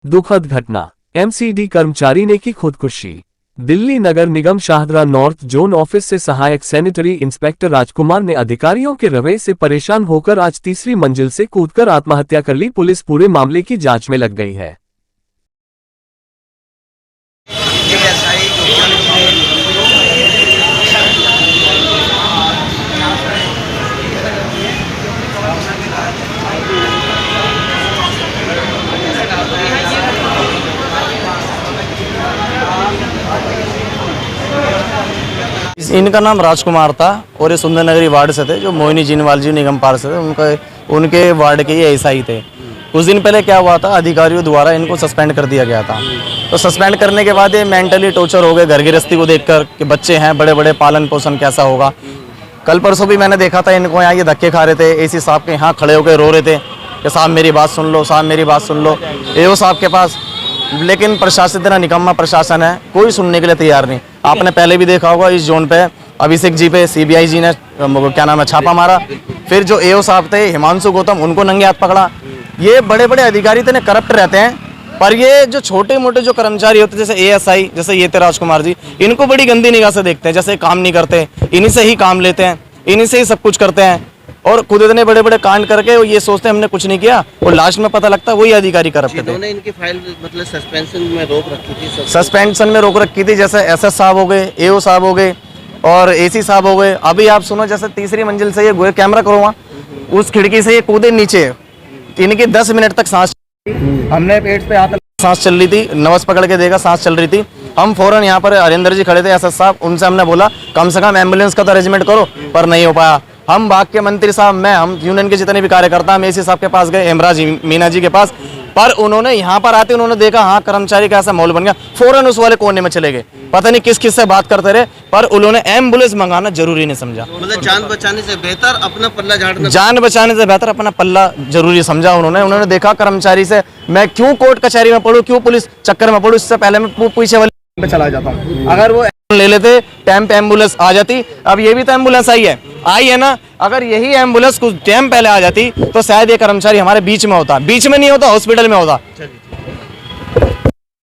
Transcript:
दुखद घटना, एमसीडी कर्मचारी ने की खुदकुशी। दिल्ली नगर निगम शाहदरा नॉर्थ जोन ऑफिस से सहायक सैनिटरी इंस्पेक्टर राजकुमार ने अधिकारियों के रवैये से परेशान होकर आज तीसरी मंजिल से कूदकर आत्महत्या कर ली। पुलिस पूरे मामले की जांच में लग गई है। इनका नाम राजकुमार था और ये सुंदर नगरी वार्ड से थे, जो मोहिनी जीनवाल जी निगम पार्क से थे। उनके वार्ड के ये एसआई थे। कुछ दिन पहले क्या हुआ था, अधिकारियों द्वारा इनको सस्पेंड कर दिया गया था। तो सस्पेंड करने के बाद ये मेंटली टॉर्चर हो गए घर गृहस्थी को देखकर कि बच्चे हैं, बड़े बड़े, पालन पोषण कैसा होगा। कल परसों भी मैंने देखा था इनको यहाँ ये धक्के खा रहे थे। एसी साहब के यहाँ खड़े होकर रो रहे थे कि साहब मेरी बात सुन लो, साहब मेरी बात सुन लो, एओ साहब के पास। लेकिन प्रशासन इतना निकम्मा प्रशासन है, कोई सुनने के लिए तैयार नहीं। आपने पहले भी देखा होगा इस जोन पे अभिषेक जी पे सीबीआई जी ने क्या नाम है छापा मारा। फिर जो एओ साहब थे हिमांशु गौतम, उनको नंगे हाथ पकड़ा। ये बड़े बड़े अधिकारी इतने करप्ट रहते हैं, पर ये जो छोटे मोटे जो कर्मचारी होते हैं जैसे एएसआई, जैसे ये थे राजकुमार जी, इनको बड़ी गंदी निगाह से देखते हैं। जैसे काम नहीं करते, इन्हीं से ही काम लेते हैं, इन्हीं से ही सब कुछ करते हैं और खुद इतने बड़े बड़े कांड करके ये सोचते हैं हमने कुछ नहीं किया और लास्ट में पता लगता है वही अधिकारी करप्ट थे। इन्होंने इनकी फाइल मतलब सस्पेंशन में रोक रखी थी, सस्पेंशन में रोक रखी थी। जैसे एसएस साहब हो गए, एओ साहब हो गए और एसी साहब हो गए। अभी आप सुनो, जैसे तीसरी मंजिल से ये कैमरा करो वहाँ, उस खिड़की से ये कूदे नीचे, इनकी 10 मिनट तक सांस, हमने पेट पे हाथ, सांस चल रही थी, नवस पकड़ के देखा सांस चल रही थी। हम फौरन यहाँ पर हरिंदर जी खड़े थे एसएस साहब, उनसे हमने बोला कम से कम एम्बुलेंस का तो अरेंजमेंट करो, पर नहीं हो पाया। हम बाग के मंत्री साहब, मैं, हम यूनियन के जितने भी कार्यकर्ता, हम एसी साहब के पास गए, हेमराज मीना जी के पास, पर उन्होंने यहाँ पर आते उन्होंने देखा हाँ कर्मचारी का ऐसा माहौल बन गया, फौरन उस वाले कोने में चले गए। पता नहीं किस किस से बात करते रहे, पर उन्होंने एम्बुलेंस मंगाना जरूरी नहीं समझा। मतलब जान बचाने से बेहतर अपना पल्ला झाड़ना, जान बचाने से बेहतर अपना पल्ला जरूरी समझा उन्होंने देखा कर्मचारी से मैं क्यों कोर्ट कचहरी में पढ़ूं, क्यों पुलिस चक्कर में पढ़ूं, इससे पहले मैं पीछे वाले पे चला जाता हूँ। अगर वो ले लेते टाइम पे एम्बुलेंस आ जाती। अब ये भी तो एम्बुलेंस आई है ना, अगर यही एम्बुलेंस कुछ टाइम पहले आ जाती तो शायद ये कर्मचारी हमारे बीच में होता, बीच में नहीं होता, हॉस्पिटल में होता।